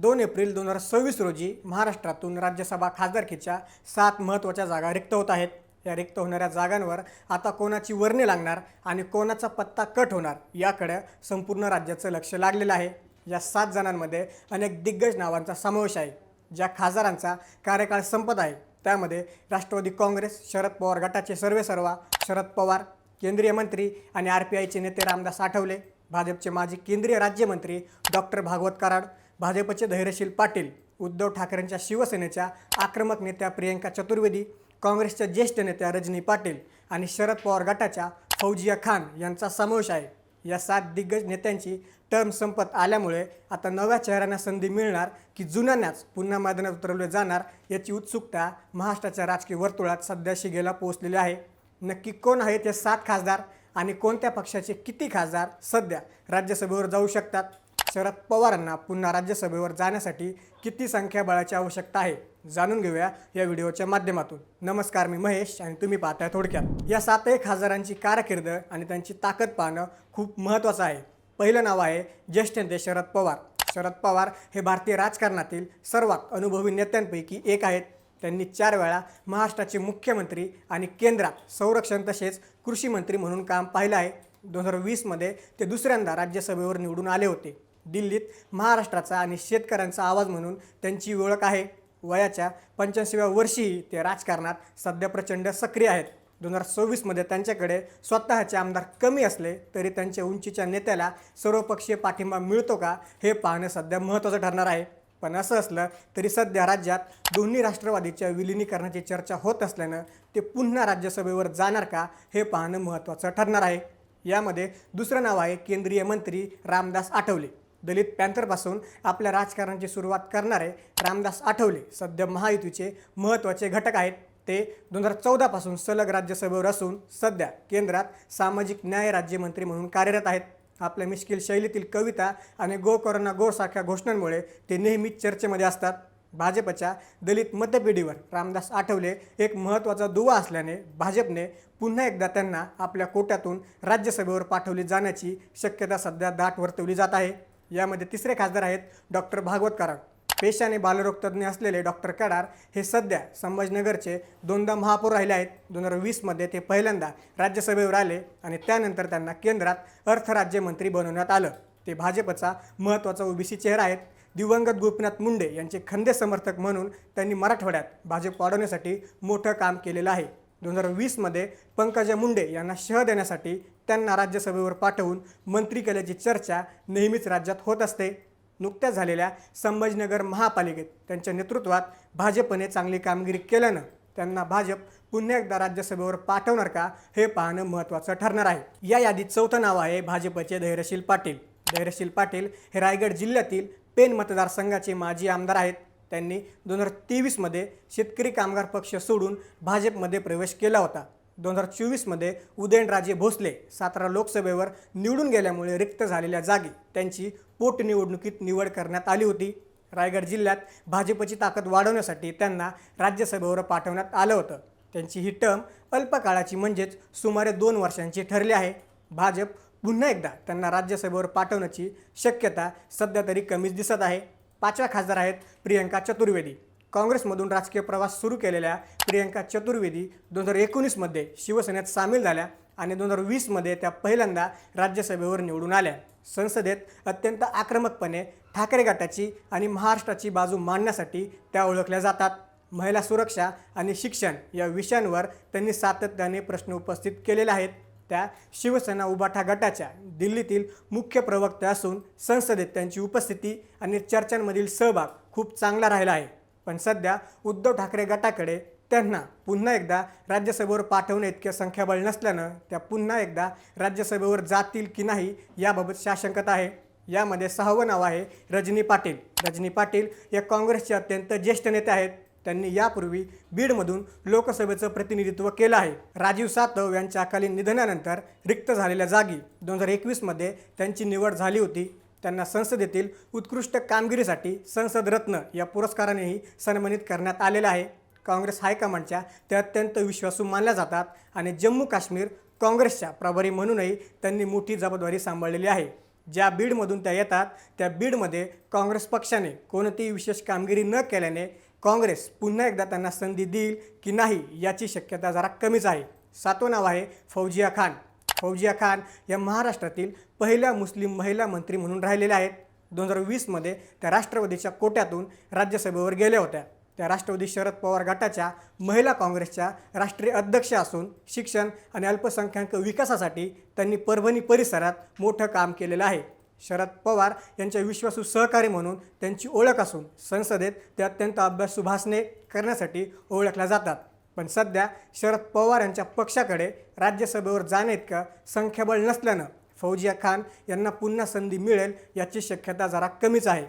2 April 2026 रोजी महाराष्ट्रातून राज्यसभा खासदारकीच्या 7 महत्त्वाच्या जागा रिक्त होत आहेत। या रिक्त होणाऱ्या जागांवर आता कोणाची वर्णी लागणार आणि कोणाचा पत्ता कट होणार याकडे संपूर्ण राज्याचं लक्ष लागलेलं आहे। या 7 जणांमध्ये अनेक दिग्गज नावांचा समावेश आहे। ज्या खासदारांचा कार्यकाळ संपत आहे त्यामध्ये राष्ट्रवादी काँग्रेस शरद पवार गटाचे सर्वेसर्वा शरद पवार, केंद्रीय मंत्री आणि RPIचे नेते रामदास आठवले, भाजपचे माजी केंद्रीय राज्यमंत्री डॉक्टर भागवत कराड, भाजपचे धैर्यशील पाटील, उद्धव ठाकरेंच्या शिवसेनेच्या आक्रमक नेत्या प्रियंका चतुर्वेदी, काँग्रेसच्या ज्येष्ठ नेत्या रजनी पाटील आणि शरद पवार गटाच्या फौजिया खान यांचा समावेश आहे। या 7 दिग्गज नेत्यांची टर्म संपत आल्यामुळे आता नव्या चेहऱ्यांना संधी मिळणार की जुन्यांनाच पुन्हा मैदानात उतरवले जाणार याची उत्सुकता महाराष्ट्राच्या राजकीय वर्तुळात सध्या शिगेला पोहोचलेली आहे। नक्की कोण आहेत हे 7 खासदार आणि कोणत्या पक्षाचे किती खासदार सध्या राज्यसभेवर जाऊ शकतात? शरद पवारांना पुन्हा राज्यसभेवर जाण्यासाठी किती संख्याबळाची आवश्यकता आहे जाणून घेऊया या व्हिडिओच्या माध्यमातून। नमस्कार, मी महेश आणि तुम्ही पाहताय थोडक्यात। या 7 खासदारांची कारकीर्द आणि त्यांची ताकद पाहणं खूप महत्त्वाचं आहे। पहिलं नाव आहे ज्येष्ठ नेते शरद पवार। शरद पवार हे भारतीय राजकारणातील सर्वात अनुभवी नेत्यांपैकी एक आहेत। त्यांनी 4 वेळा महाराष्ट्राचे मुख्यमंत्री आणि केंद्रात संरक्षण तसेच कृषी मंत्री म्हणून काम पाहिलं आहे। 2020 मध्ये ते दुसऱ्यांदा राज्यसभेवर निवडून आले होते। दिल्लीत महाराष्ट्राचा आणि शेतकऱ्यांचा आवाज म्हणून त्यांची ओळख आहे। वयाच्या 85व्या वर्षी ते राजकारणात सध्या प्रचंड सक्रिय आहेत। 2024 मध्ये त्यांच्याकडे स्वतःचे आमदार कमी असले तरी त्यांच्या उंचीच्या नेत्याला सर्वपक्षीय पाठिंबा मिळतो का हे पाहणं सध्या महत्त्वाचं ठरणार आहे। पण असं असलं तरी सध्या राज्यात दोन्ही राष्ट्रवादीच्या विलिनीकरणाची चर्चा होत असल्यानं ते पुन्हा राज्यसभेवर जाणार का हे पाहणं महत्त्वाचं ठरणार आहे। यामध्ये दुसरं नाव आहे केंद्रीय मंत्री रामदास आठवले। दलित पॅंथरपासून आपल्या राजकारणाची सुरुवात करणारे रामदास आठवले सध्या महायुतीचे महत्त्वाचे घटक आहेत। ते 2014 पासून सलग राज्यसभेवर असून सध्या केंद्रात सामाजिक न्याय राज्यमंत्री म्हणून कार्यरत आहेत। आपल्या मिश्किल शैलीतील कविता आणि गो करोना गो सारख्या घोषणांमुळे ते नेहमीच चर्चेमध्ये असतात। भाजपच्या दलित मतपेढीवर रामदास आठवले एक महत्त्वाचा दुवा असल्याने भाजपने पुन्हा एकदा त्यांना आपल्या कोट्यातून राज्यसभेवर पाठवले जाण्याची शक्यता सध्या दाट वर्तवली जात आहे। यामध्ये तिसरे खासदार आहेत डॉक्टर भागवत कराड। पेशाने बालरोग तज्ज्ञ असलेले डॉक्टर कराड हे सध्या संभाजीनगरचे 2दा महापौर राहिले आहेत। 2020 मध्ये ते पहिल्यांदा राज्यसभेवर आले आणि त्यानंतर त्यांना केंद्रात अर्थ राज्यमंत्री बनवण्यात आलं। ते भाजपचा महत्त्वाचा ओबीसी चेहरा आहेत। दिवंगत गोपीनाथ मुंडे यांचे खंदे समर्थक म्हणून त्यांनी मराठवाड्यात भाजप वाढवण्यासाठी मोठं काम केलेलं आहे। 2020 मध्ये पंकजा मुंडे यांना शह देण्यासाठी त्यांना राज्यसभेवर पाठवून मंत्री केल्याची चर्चा नेहमीच राज्यात होत असते। नुकत्याच झालेल्या संभाजीनगर महापालिकेत त्यांच्या नेतृत्वात भाजपने चांगली कामगिरी केल्यानं त्यांना भाजप पुन्हा एकदा राज्यसभेवर पाठवणार का हे पाहणं महत्त्वाचं ठरणार आहे। या यादीत चौथं नाव आहे भाजपचे धैर्यशील पाटील। धैर्यशील पाटील हे रायगड जिल्ह्यातील पेन मतदारसंघाचे माजी आमदार आहेत। त्यांनी 2023 मध्ये शेतकरी कामगार पक्ष सोडून भाजपमध्ये प्रवेश केला होता। 2024 मध्ये उदयनराजे भोसले सातारा लोकसभेवर निवडून गेल्यामुळे रिक्त झालेल्या जागी त्यांची पोटनिवडणुकीत निवड करण्यात आली होती। रायगड जिल्ह्यात भाजपची ताकद वाढवण्यासाठी त्यांना राज्यसभेवर पाठवण्यात आलं होतं। त्यांची ही टर्म अल्पकाळाची म्हणजेच सुमारे 2 वर्षांची ठरली आहे। भाजप पुन्हा एकदा त्यांना राज्यसभेवर पाठवण्याची शक्यता सध्या तरी कमीच दिसत आहे। 5व्या खासदार आहेत प्रियंका चतुर्वेदी। काँग्रेसमधून राजकीय प्रवास सुरू केलेल्या प्रियंका चतुर्वेदी 2019 मध्ये शिवसेनेत सामील झाल्या आणि 2020 मध्ये त्या पहिल्यांदा राज्यसभेवर निवडून आल्या। संसदेत अत्यंत आक्रमकपणे ठाकरे गटाची आणि महाराष्ट्राची बाजू मांडण्यासाठी त्या ओळखल्या जातात। महिला सुरक्षा आणि शिक्षण या विषयांवर त्यांनी सातत्याने प्रश्न उपस्थित केलेले आहेत। त्या शिवसेना उभाठा गटाच्या दिल्लीतील मुख्य प्रवक्त्या असून संसदेत त्यांची उपस्थिती आणि चर्चांमधील सहभाग खूप चांगला राहिला आहे। पण सध्या उद्धव ठाकरे गटाकडे त्यांना पुन्हा एकदा राज्यसभेवर पाठवणे इतके संख्याबळ नसल्यानं त्या पुन्हा एकदा राज्यसभेवर जातील की नाही याबाबत साशंकता आहे। यामध्ये 6वं नाव आहे रजनी पाटील। रजनी पाटील या काँग्रेसचे अत्यंत ज्येष्ठ नेते आहेत। त्यांनी यापूर्वी बीडमधून लोकसभेचं प्रतिनिधित्व केलं आहे। राजीव सातव यांच्या अकाली निधनानंतर रिक्त झालेल्या जागी 2021 मध्ये त्यांची निवड झाली होती। त्यांना संसदेतील उत्कृष्ट कामगिरीसाठी संसद रत्न या पुरस्कारानेही सन्मानित करण्यात आलेलं आहे। काँग्रेस हायकमांडच्या ते अत्यंत विश्वासू मानल्या जातात आणि जम्मू काश्मीर काँग्रेसच्या प्रभारी म्हणूनही त्यांनी मोठी जबाबदारी सांभाळलेली आहे। ज्या बीडमधून त्या येतात त्या बीडमध्ये काँग्रेस पक्षाने कोणतीही विशेष कामगिरी न केल्याने काँग्रेस पुन्हा एकदा त्यांना संधी देईल की नाही याची शक्यता जरा कमीच आहे. 7वं नाव आहे फौजिया खान. फौजिया खान या महाराष्ट्रातील पहिल्या मुस्लिम महिला मंत्री म्हणून राहिलेल्या आहेत. 2020मध्ये त्या राष्ट्रवादीच्या कोट्यातून राज्यसभेवर गेल्या होत्या. त्या राष्ट्रवादी शरद पवार गटाच्या महिला काँग्रेसच्या राष्ट्रीय अध्यक्ष असून शिक्षण आणि अल्पसंख्याक विकासासाठी त्यांनी परभणी परिसरात मोठं काम केलेलं आहे. शरद पवार यांच्या विश्वासू सहकारी म्हणून त्यांची ओळख असून संसदेत ते अत्यंत अभ्यासू भाषणे करण्यासाठी ओळखल्या जातात. पण सध्या शरद पवार यांच्या पक्षाकडे राज्यसभेवर जाण्याइतकं संख्याबळ नसल्यानं फौजिया खान यांना पुन्हा संधी मिळेल याची शक्यता जरा कमीच आहे.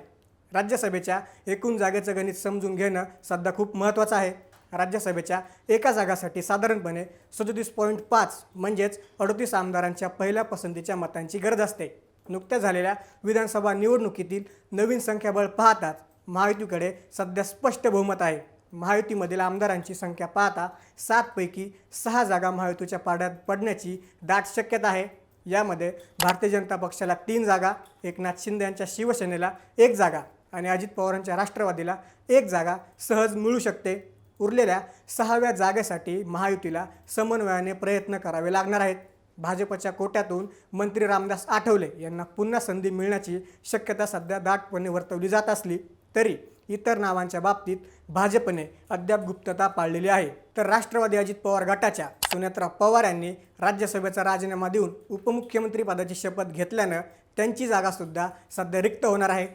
राज्यसभेच्या एकूण जागेचं गणित समजून घेणं सध्या खूप महत्त्वाचं आहे. राज्यसभेच्या एका जागासाठी साधारणपणे 37.5 म्हणजेच 38 आमदारांच्या पहिल्या पसंतीच्या मतांची गरज असते. नुकत्याच झालेल्या विधानसभा निवडणुकीतील नवीन संख्याबळ पाहताच महायुतीकडे सध्या स्पष्ट बहुमत आहे. महायुतीमधील आमदारांची संख्या पाहता 7 पैकी 6 जागा महायुतीच्या पाड्यात पडण्याची दाट शक्यता आहे. यामध्ये भारतीय जनता पक्षाला 3 जागा, एकनाथ शिंदे यांच्या शिवसेनेला 1 जागा आणि अजित पवारांच्या राष्ट्रवादीला 1 जागा सहज मिळू शकते. उरलेल्या 6व्या जागेसाठी महायुतीला समन्वयाने प्रयत्न करावे लागणार आहेत. भाजपच्या कोट्यातून मंत्री रामदास आठवले यांना पुन्हा संधी मिळण्याची शक्यता सध्या दाटपणे वर्तवली जात असली तरी इतर नावांच्या बाबतीत भाजपने अद्याप गुप्तता पाळलेली आहे. तर राष्ट्रवादी अजित पवार गटाच्या सुनेत्रा पवार यांनी राज्यसभेचा राजीनामा देऊन उपमुख्यमंत्री पदाची शपथ घेतल्यानं त्यांची जागासुद्धा सध्या रिक्त होणार आहे.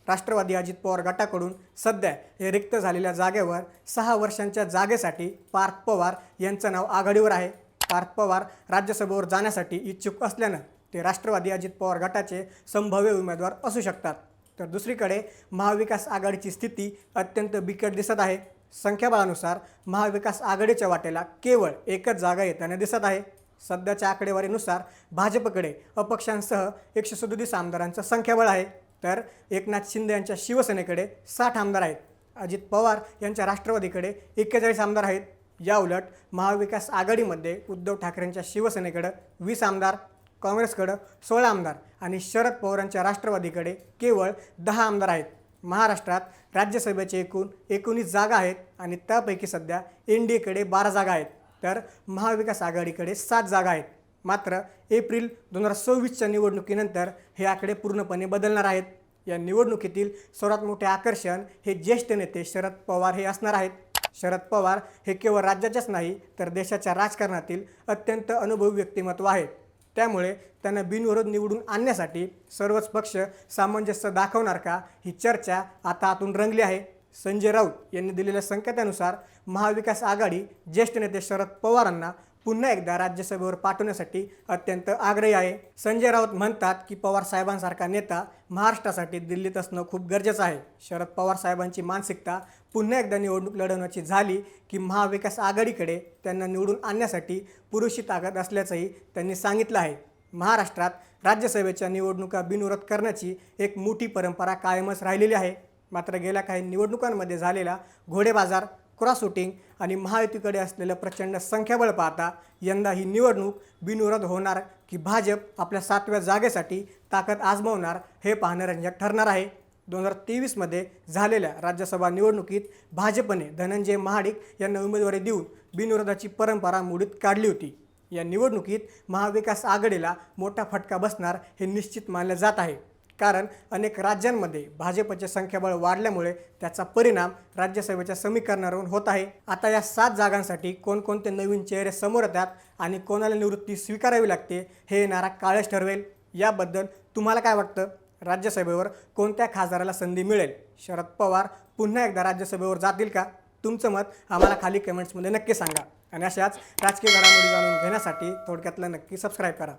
राष्ट्रवादी अजित पवार गटाकडून सध्या हे रिक्त झालेल्या जागेवर 6 वर्षांच्या जागेसाठी पार्थ पवार यांचं नाव आघाडीवर आहे. पार्थ पवार राज्यसभेवर जाण्यासाठी इच्छुक असल्यानं ते राष्ट्रवादी अजित पवार गटाचे संभाव्य उमेदवार असू शकतात. तर दुसरीकडे महाविकास आघाडीची स्थिती अत्यंत बिकट दिसत आहे. संख्याबळानुसार महाविकास आघाडीच्या वाटेला केवळ एकच जागा येताना दिसत आहे. सध्याच्या आकडेवारीनुसार भाजपकडे अपक्षांसह 137 आमदारांचं संख्याबळ आहे. तर एकनाथ शिंदे यांच्या शिवसेनेकडे 60 आमदार आहेत. अजित पवार यांच्या राष्ट्रवादीकडे 41 आमदार आहेत. याउलट महाविकास आघाडीमध्ये उद्धव ठाकरेंच्या शिवसेनेकडे 20 आमदार, काँग्रेसकडे 16 आमदार आणि शरद पवारांच्या राष्ट्रवादीकडे केवळ 10 आमदार आहेत. महाराष्ट्रात राज्यसभेचे एकूण 19 जागा आहेत आणि त्यापैकी सध्या NDAकडे 12 जागा आहेत तर महाविकास आघाडीकडे 7 जागा आहेत. मात्र एप्रिल 2024च्या निवडणुकीनंतर हे आकडे पूर्णपणे बदलणार आहेत. या निवडणुकीतील सर्वात मोठे आकर्षण हे ज्येष्ठ नेते शरद पवार हे असणार आहेत. शरद पवार हे केवळ राज्याच्याच नाही तर देशाच्या राजकारणातील अत्यंत अनुभवी व्यक्तिमत्व आहेत. त्यामुळे त्यांना बिनविरोध निवडून आणण्यासाठी सर्वच पक्ष सामंजस्य दाखवणार का ही चर्चा आता आतून रंगली आहे. संजय राऊत यांनी दिलेल्या संकेतानुसार महाविकास आघाडी ज्येष्ठ नेते शरद पवारांना पुन्हा एकदा राज्यसभेवर पाठवण्यासाठी अत्यंत आग्रही आहे. संजय राऊत म्हणतात की पवार साहेबांसारखा नेता महाराष्ट्रासाठी दिल्लीत असणं खूप गरजेचं आहे. शरद पवार साहेबांची मानसिकता पुन्हा एकदा निवडणूक लढवण्याची झाली की महाविकास आघाडीकडे त्यांना निवडून आणण्यासाठी पुरेशी ताकद असल्याचंही त्यांनी सांगितलं आहे. महाराष्ट्रात राज्यसभेच्या निवडणुका बिनविरोध करण्याची एक मोठी परंपरा कायमच राहिलेली आहे. मात्र गेल्या काही निवडणुकांमध्ये झालेला घोडेबाजार, क्रॉस वोटिंग आणि महायुतीकडे असलेलं प्रचंड संख्याबळ पाहता यंदा ही निवडणूक बिनविरोध होणार की भाजप आपल्या 7व्या जागेसाठी ताकद आजमावणार हे पाहणं रंजक ठरणार आहे. 2023मध्ये झालेल्या राज्यसभा निवडणुकीत भाजपने धनंजय महाडिक यांना उमेदवारी देऊन बिनविरोधाची परंपरा मोडीत काढली होती. या निवडणुकीत महाविकास आघाडीला मोठा फटका बसणार हे निश्चित मानले जात आहे. कारण अनेक राज्यांमध्ये भाजपचे संख्याबळ वाढल्यामुळे त्याचा परिणाम राज्यसभेच्या समीकरणावरून होत आहे. आता या 7 जागांसाठी कोणकोणते नवीन चेहरे समोर येतात आणि कोणाला निवृत्ती स्वीकारावी लागते हे येणारा काळच ठरवेल. याबद्दल तुम्हाला काय वाटतं? राज्यसभेवर कोणत्या खासदाराला संधी मिळेल? शरद पवार पुन्हा एकदा राज्यसभेवर जातील का? तुमचं मत आम्हाला खाली कमेंट्समध्ये नक्की सांगा आणि अशाच राजकीय घडामोडी जाणून घेण्यासाठी थोडक्यातलं नक्की सबस्क्राईब करा.